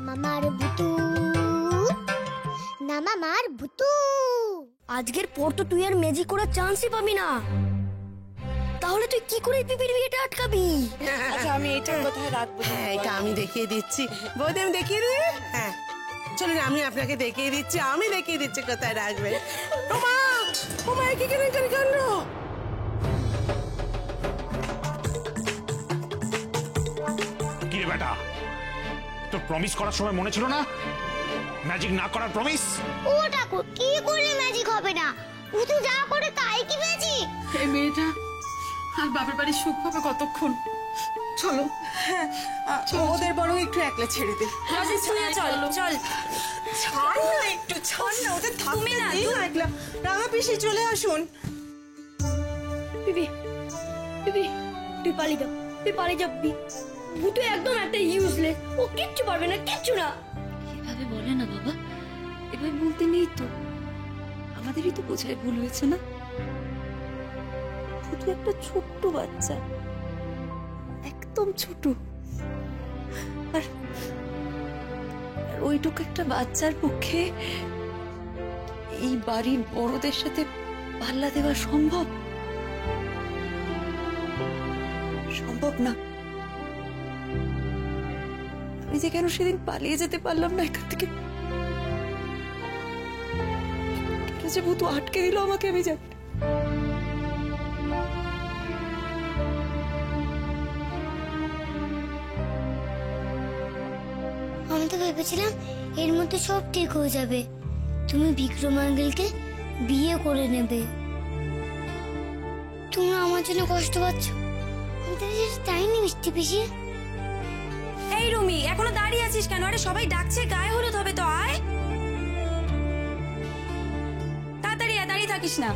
মামার ভুতু না মামার ভুতু। আজকের পর তো তুই আর ম্যাজিক করার চান্সই পাবি না। তাহলে তুই কি করে পিপির বিয়েটা আটকাবি? আচ্ছা আমি এটা কোথায় রাখবো? হ্যাঁ এটা আমি দেখিয়ে দিচ্ছি। বৌদি আমি দেখিয়ে দিই। হ্যাঁ চলুন আমি আপনাকে দেখিয়ে দিচ্ছি। আমি দেখিয়ে দিচ্ছি কোথায় রাখবে। ওমা ওমা কি কেন কাণ্ড। কি রে বেটা, তোর প্রমিস করার সময় মনে ছিল না? ম্যাজিক না করার প্রমিস। ও ঠাকুর কি করলে ম্যাজিক হবে না? ভুতু যা করে তাই কি ম্যাজিক? এই মেয়েটা আর বাপের বাড়ি সুখ পাবে কতক্ষণ? চলো ওদের বরং একটু একলা ছেড়ে দে। চল চল ছাড় না একটু, ছাড় না, ওদের থাকতে দে না একলা। রাঙা পিসি চলে আসুন। পিপি পিপি তুই পালিয়ে যা, তুই পালিয়ে যাবি। ভূতু একদম একটা ইউজলেস, ও কিচ্ছু পারবে না, কিচ্ছু না। এভাবে বলে না বাবা, এভাবে বলতে নেই তো। আমাদেরই তো বোঝায় ভুল হয়েছে না। ভূতু একটা ছোট্ট বাচ্চা, একদম ছোট। আর ওইটুকু একটা বাচ্চার পক্ষে এই বাড়ির বড়দের সাথে পাল্লা দেওয়া সম্ভব? সম্ভব না। আমি যে কেন সেদিন পালিয়ে যেতে পারলাম না এখান থেকে, কেন যে ভূতু আটকে দিল আমাকে, আমি জানি না। আমি তো ভেবেছিলাম এর মধ্যে সব ঠিক হয়ে যাবে, তুমি বিক্রম আঙ্কেলকে বিয়ে করে নেবে। তোমরা আমার জন্য কষ্ট পাচ্ছ, আমি তো চাইনি মিষ্টি পিসি। এই রুমি, এখনো দাঁড়িয়ে আছিস কেন? আরে সবাই ডাকছে, গায়ে হলুদ হবে তো, আয় তাড়াতাড়ি, দাঁড়িয়ে থাকিস না।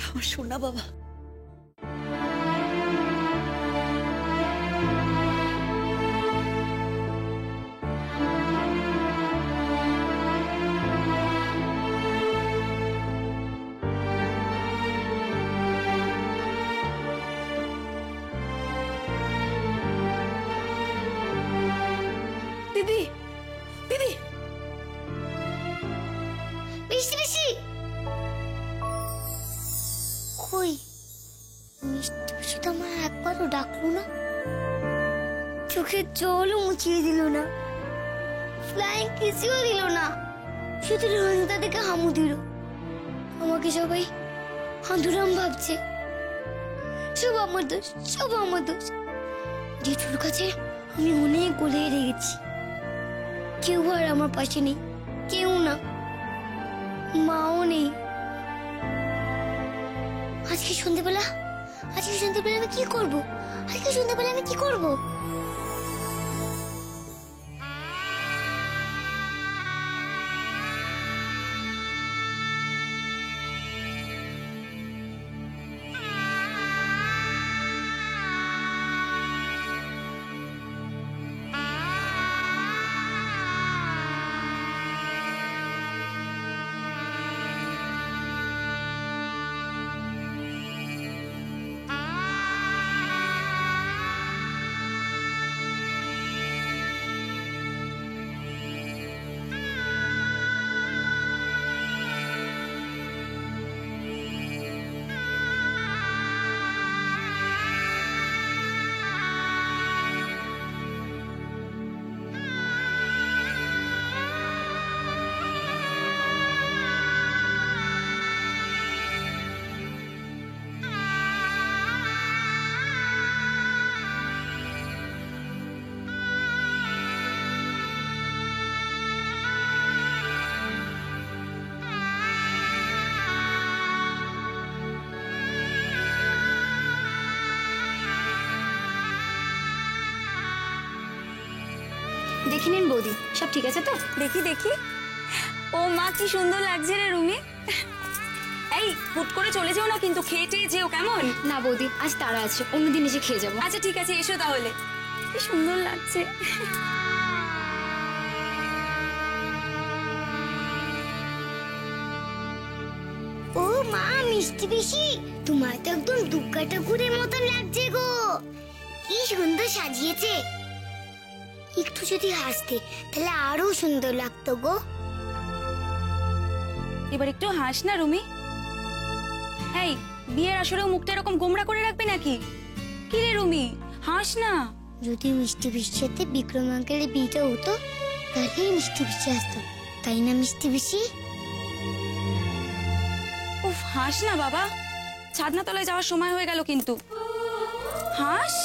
আমার সোনা বাবা। পিপি পিপি মিষ্টি পিসি কই? মিষ্টি পিসি তো আমার একবারও ডাকলো না, চোখের জলও মুছিয়ে দিল না, ফ্লাইং কিসও দিল না, শুধু রোহিঙ্গা থেকে হামু দিল। আমাকে সবাই হাঁদুরাম ভাবছে। সব আমার দোষ, সব আমার দোষ। জেঠুর কাছে আমি অনেক গলে রেগেছি। কেউ আর আমার পাশে নেই, কেউ না, মাও নেই। আজকে সন্ধ্যেবেলা আমি কি করবো? আজকে সন্ধ্যেবেলা আমি কি করবো? দেখি নিন বৌদি, সব ঠিক আছে তো? দেখি দেখি। ও মা, কি সুন্দর লাগছে রে রুমি। এই হুট করে চলে যেও না কিন্তু, খেয়ে টেয়ে যেও, কেমন? না বৌদি, আজ তারা আছে, অন্যদিন এসে খেয়ে যাবো। আচ্ছা ঠিক আছে, এসো তাহলে। কি সুন্দর লাগছে। ও মা, মিষ্টি পিসি তোমার তো একদম দুর্গা ঠাকুরের মতন লাগছে কি সুন্দর সাজিয়েছে। একটু যদি হাসতে তাহলে আরো সুন্দর লাগতো গো। এবার একটু হাস না রুমি। এই বিয়ের আসরেও মুখটা এরকম গোমড়া করে রাখবি নাকি? কি রে রুমি, হাস না। যদি মিষ্টি পিসির সাথে বিক্রম আঙ্কেলের বিয়েটা হতো তাহলেই মিষ্টি পিসি আসতো, তাই না মিষ্টি পিসি? উফ, হাস না বাবা, ছাদনা তলায় যাওয়ার সময় হয়ে গেল কিন্তু। হাস।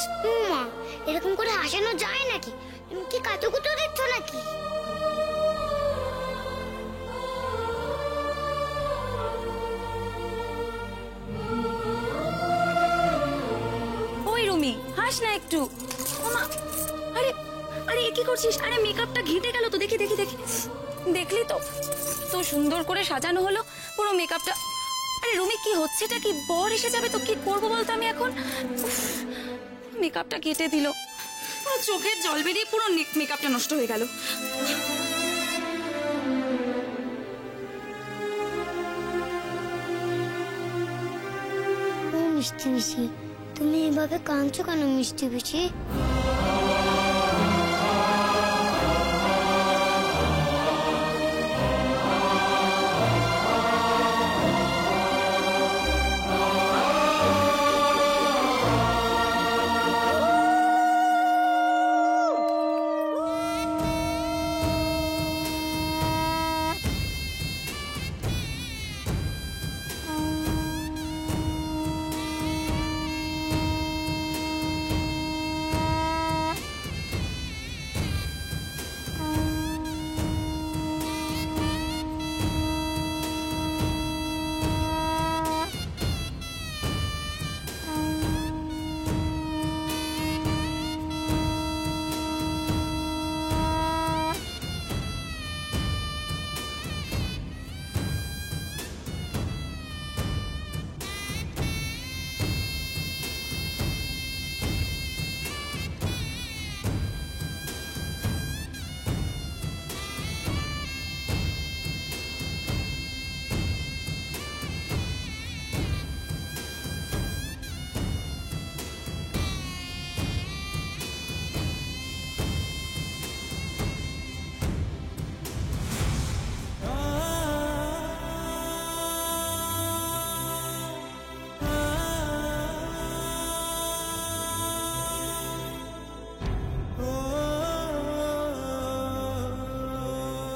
মা, এরকম করে হাসানো যায় নাকি? তুমি কি কাতুকুতো দিচ্ছ নাকি? ওই রুমি, হাস না একটু। ওমা, আরে আরে এ কি করছিস? আরে মেকআপটা ঘেটে গেল তো, দেখি দেখি দেখি। দেখলি তো, তো সুন্দর করে সাজানো হলো পুরো মেকআপটা। আরে রুমি, কি হচ্ছেটা কি? বর এসে যাবে তো, কি করবো বলতো আমি এখন? উফ, মেকআপটা কেটে দিল, পুরো চোখের জল বেরিয়ে পুরো মেকআপটা নষ্ট হয়ে গেল। ও মিষ্টি পিসি, তুমি এভাবে কাঁদছো কেন মিষ্টি পিসি?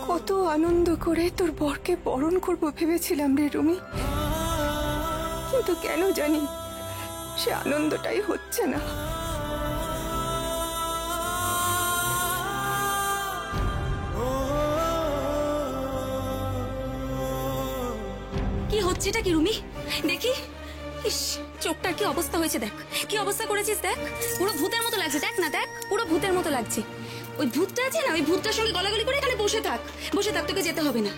কত আনন্দ করে তোর বরকে বরণ করবো ভেবেছিলাম রে রুমি, কিন্তু কেন জানি সে আনন্দটাই হচ্ছে না। কি হচ্ছে এটা কি রুমি? দেখি। ইস, চোখটার কি অবস্থা হয়েছে দেখ, কি অবস্থা করেছিস দেখ, পুরো ভূতের মতো লাগছে। দেখ না, দেখ পুরো ভূতের মতো লাগছে। ওই ভূতটা আছে না, ওই ভূতটার সঙ্গে গলাগলি করে এখানে বসে থাক, বসে থাক, তোকে যেতে হবে না।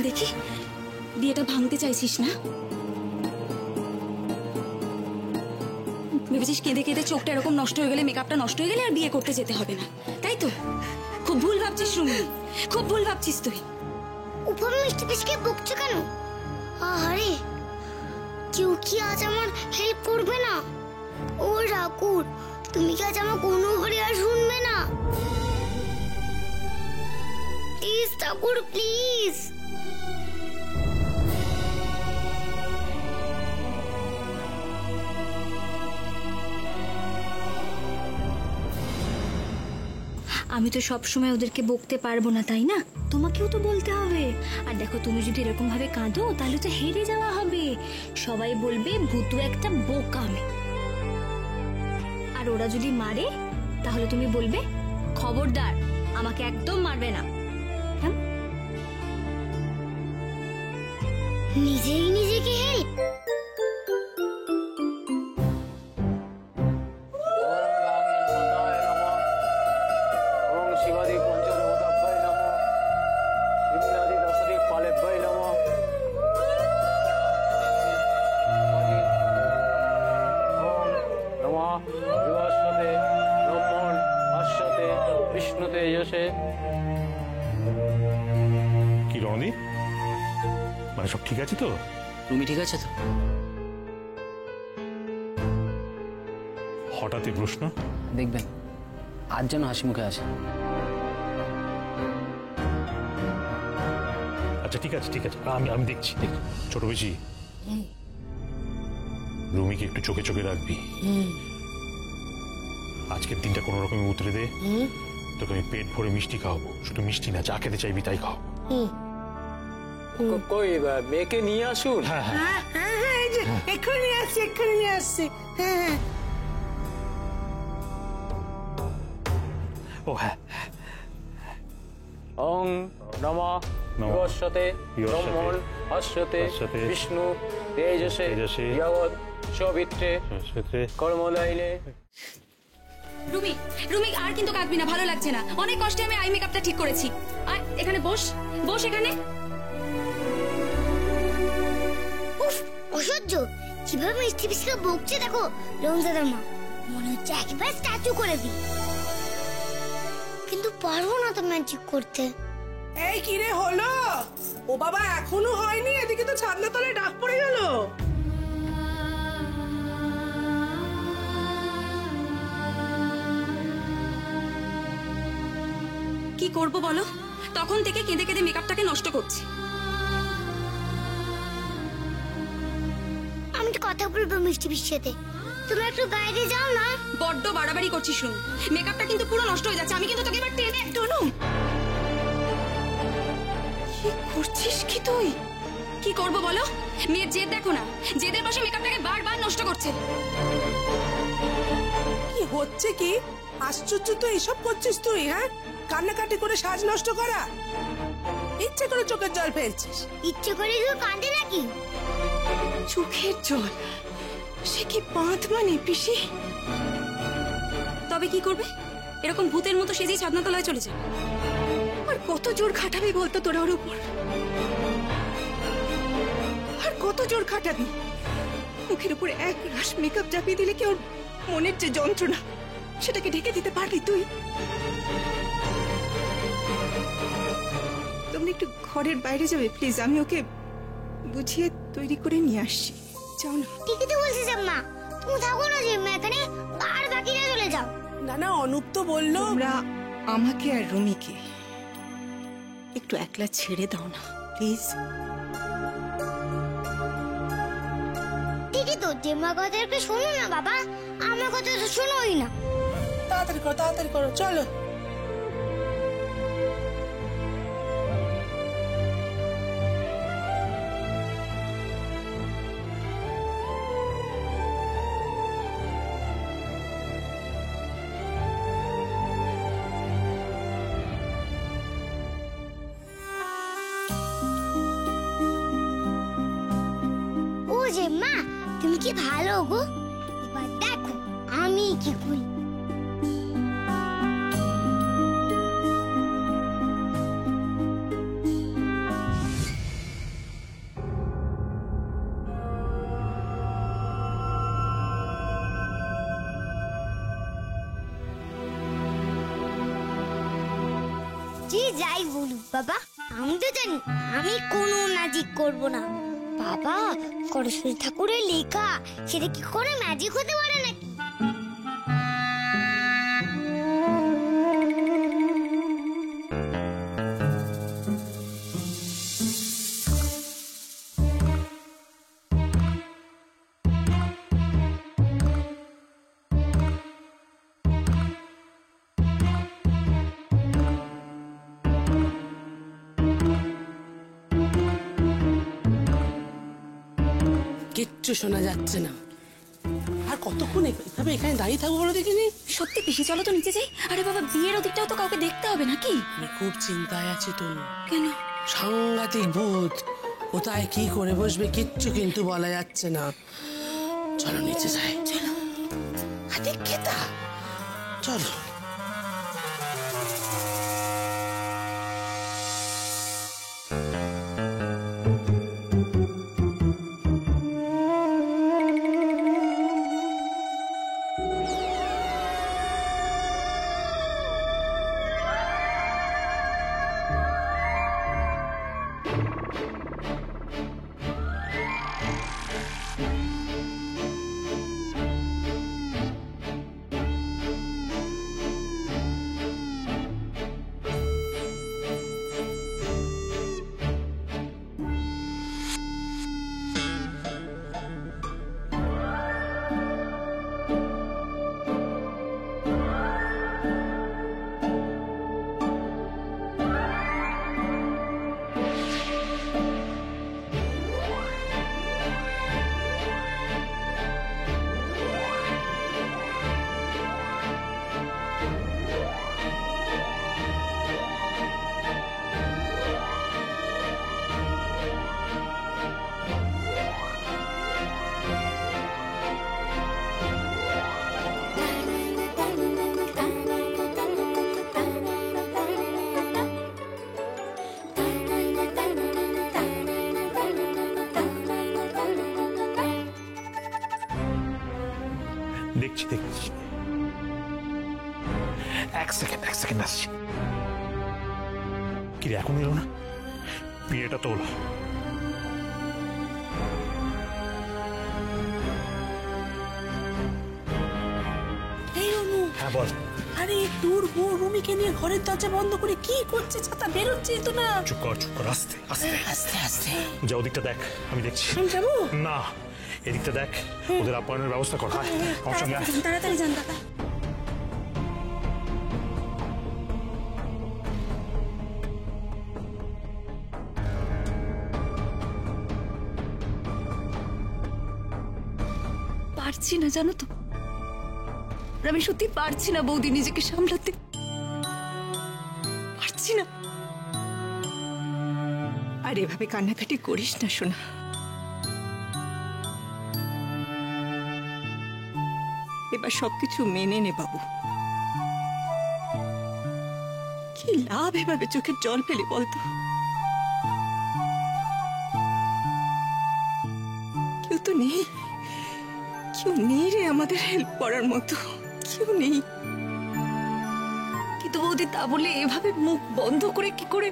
দেখি, বিয়েটা ভাঙতে চাইছিস না? ভেবেছিস কেঁদে কেঁদে চোখটা এরকম নষ্ট হয়ে গেলে, মেকআপটা নষ্ট হয়ে গেলে আর বিয়ে করতে যেতে হবে না, তাই তো? খুব ভুল ভাবছিস রুমি, খুব ভুল ভাবছিস তুই। উপরে মিষ্টি পিসিকে বকছো কেন? আরে কেউ কি আজ আমার হেল্প করবে না? ও রাকুর, তুমি কি আজ আমার কোনোবারই আর শুনবে না? প্লিজ ঠাকুর, প্লিজ। আমি তো সবসময় ওদেরকে বকতে পারবো না, তাই না? তোমাকেও তো বলতে হবে। আর দেখো, তুমি যদি এরকম ভাবে কাঁদো তাহলে তো হেরে যাওয়া হবে। সবাই বলবে ভূতু একটা বোকা মেয়ে। আর ওরা যদি মারে তাহলে তুমি বলবে খবরদার, আমাকে একদম মারবে না। হ্যাঁ, নিজেই নিজেকে হেল্প। কি রনি, মানে সব ঠিক আছে তো? তুমি ঠিক আছে তো? হঠাৎই প্রশ্ন। দেখবেন আজ যেন হাসি মুখে আসে। আচ্ছা ঠিক আছে ঠিক আছে, আমি দেখছি। ছোট বেশি রুমিকে একটু চোখে চোখে রাখবি। আজকের দিনটা কোনো রকমে উতরে দে। তোকে আমি পেট ভরে মিষ্টি খাওয়াবো, শুধু মিষ্টি না, যা খেতে চাইবি তাই খাও। কই মেয়েকে নিয়ে আসুন। হ্যাঁ হ্যাঁ হ্যাঁ হ্যাঁ হ্যাঁ, এই যে এক্ষুনি নিয়ে আসছি, এক্ষুনি নিয়ে আসছি। হ্যাঁ হ্যাঁ। ও হ্যাঁ, ওং নমঃ বিবস্বতে বিবস্বতে, ব্রহ্মণ হস্যতে হস্যতে, বিষ্ণু তেজসে তেজসে, জগৎ সবিত্রে কর্মদায়িনে। রুমি রুমি আর কিন্তু কাঁদবি না, ভালো লাগছে না। অনেক কষ্টে আমি আই মেকআপটা ঠিক করেছি। আর এখানে বস, বস এখানে। উফ, অসহ্য কিভাবে মিষ্টি পিসিকে বকছে দেখো। রমজানের মা মনে হচ্ছে একবার স্ট্যাচু করে দিই, কিন্তু পারবো না তো ম্যাজিক করতে। এই কি রে হলো? ও বাবা এখনো হয়নি, এদিকে তো ছাদনা তলায় ডাক পড়ে গেল। কি করব বলো, তখন থেকে কেঁদে কেঁদে মেকআপটাকে নষ্ট করছি। আমি তো কথা বলবো মিষ্টি পিসির সাথে, তুমি একটু বাইরে যাও না। বড্ড বাড়াবাড়ি করছিস শুনুন, মেকআপটা কিন্তু পুরো নষ্ট হয়ে যাচ্ছে। আমি কিন্তু তোকে এবার টেনে টনু। কি করছিস কি তুই? কি করব বলো, মেয়ের জেদ দেখো না, জেদের বসে মেকআপটাকে বারবার নষ্ট করছে। কি হচ্ছে কি? আশ্চর্য তো এসব করছিস তুই। হ্যাঁ, কান্নাকাটি করে সাজ নষ্ট করা, ইচ্ছে করে চোখের জল ফেলছিস। ইচ্ছে করে কেউ কাঁদে নাকি? চোখের জল, সে কি বাঁধ মানে পিসি? তবে কি করবে, এরকম ভূতের মতো সেজেই ছাদনাতলায় চলে যায়। আর কত জোর খাটাবি বলতো তোরা ওর উপর? আর কত জোর খাটাবি? মুখের উপর এক রাশ মেকআপ চাপিয়ে দিলে কি ওর মনের যে যন্ত্রণা সেটাকে ঢেকে দিতে পারবি তুই? তোমরা একটু ঘরের বাইরে যাবে প্লিজ, আমি ওকে বুঝিয়ে তৈরি করে নিয়ে আসছি। যাও না। ঠিকই তো বলছিস আম্মা, তুমি থাকো না যে এখানে, আর বাকিরা চলে যাও। না না, অনুপ তো বললো। তোমরা আমাকে আর রুমিকে একটু একলা ছেড়ে দাও না প্লিজ। ঠিকই তো, জেম্মা কথা একটু শোনো না বাবা, আমার কথা তো শোনোই না। তাড়াতাড়ি করো, তাড়াতাড়ি করো, চলো। ও জেম্মা, তুমি কি ভালো গো, এবার দেখো আমি কি করি। যে যাই বলুক বাবা, আমি তো জানি আমি কোনো ম্যাজিক করব না। বাবা, সরস্বতী ঠাকুরের লেখা, সেটা কি করে ম্যাজিক হতে পারে নাকি? কিচ্ছু শোনা যাচ্ছে না। আর কতক্ষণ এভাবে এখানে দাঁড়িয়ে থাকবো বলো দেখিনি? সত্যি পিসি, চলো তো নিচে যাই। আরে বাবা, বিয়ের ওদিকটাও তো কাউকে দেখতে হবে নাকি? আমি খুব চিন্তায় আছি তো। কেন? সাংঘাতিক ভূত, কোথায় কি করে বসবে কিচ্ছু কিন্তু বলা যাচ্ছে না। চলো নিচে যাই। চলো। আরে খেতা, চলো। দেখছি দেখছি, এক সেকেন্ড আসছি। কি রে, এখন এলো না? বিয়েটা তোল। এই রুনু, হ্যাঁ বল। আরে তোর বউ রুমিকে নিয়ে ঘরের দরজা বন্ধ করে কি করছে? ছাতা বেরোচ্ছে তো না। চুপ কর, আস্তে আস্তে আস্তে আস্তে যা, ওদিকটা দেখ, আমি দেখছি। আমি যাবো? না, এদিকটা দেখ, ওদের আপ্যায়নের ব্যবস্থা কর। আয়, আমার সঙ্গে আয়। তাড়াতাড়ি যান দাদা। পারছি না জানো তো, আমি সত্যি পারছি না বৌদি নিজেকে সামলাতে, পারছি না। আর এভাবে কান্নাকাটি করিস না শোনা। এবার সবকিছু মেনে নে বাবু। কি লাভ এভাবে চোখের জল ফেলে বলতো? কেউ তো নেই, কেউ নেই রে আমাদের হেল্প করার মতো, কেউ নেই। কিন্তু বৌদি তা বলে এভাবে মুখ বন্ধ করে কি করে?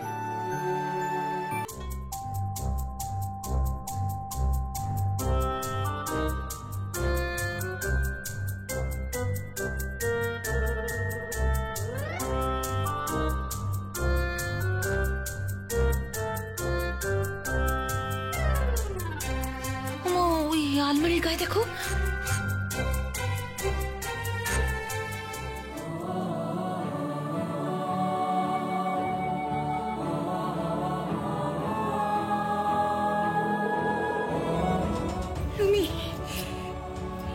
ওই আলমারির গায়ে দেখো। রুমি,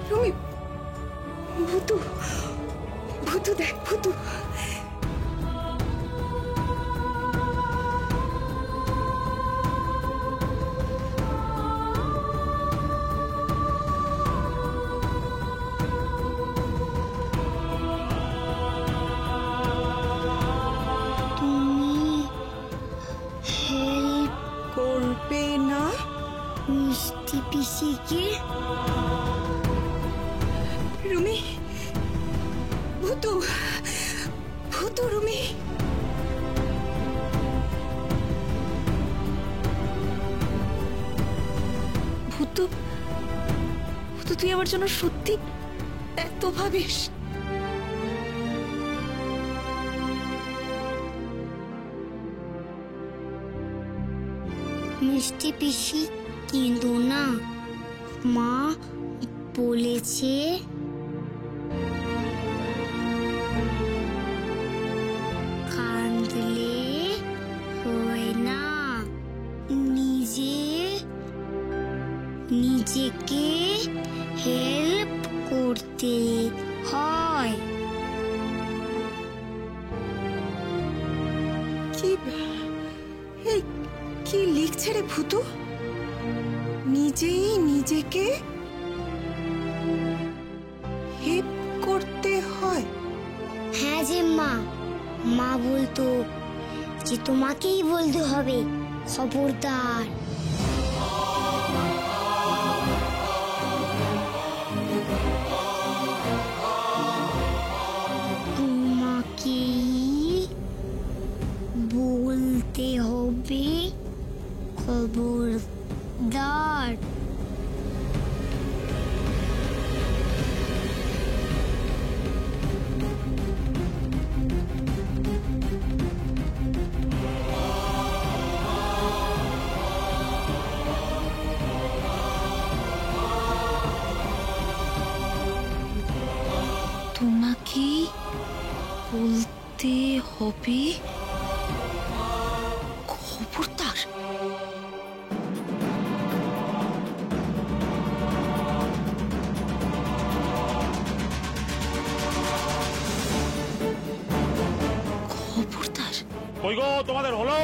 রুমি, ভূতু, ভূতু দেখ, ভূতু। তুমি হেল্প করবে না? মিষ্টি পিসিকে? রুমি, ভূতু, ভূতু, রুমি। ভূতু, ভূতু তুই আমার জন্য সত্যি এত ভাবিস? মিষ্টি পিসি কিন্তু না, মা বলেছে কাঁদলে হয় না, নিজেকে হেল্প করতে হয়। কি এই কি লিখছে রে ভূতু? নিজেই নিজেকে হেল্প করতে হয়? হ্যাঁ যে মা বলতো যে তোমাকেই বলতে হবে, খবরদার। তোমাকেই বলতে হবে, খবরদার। তোমাকেই বলতে হবে, খবরদার। খবরদার। কই গো, তোমাদের হলো?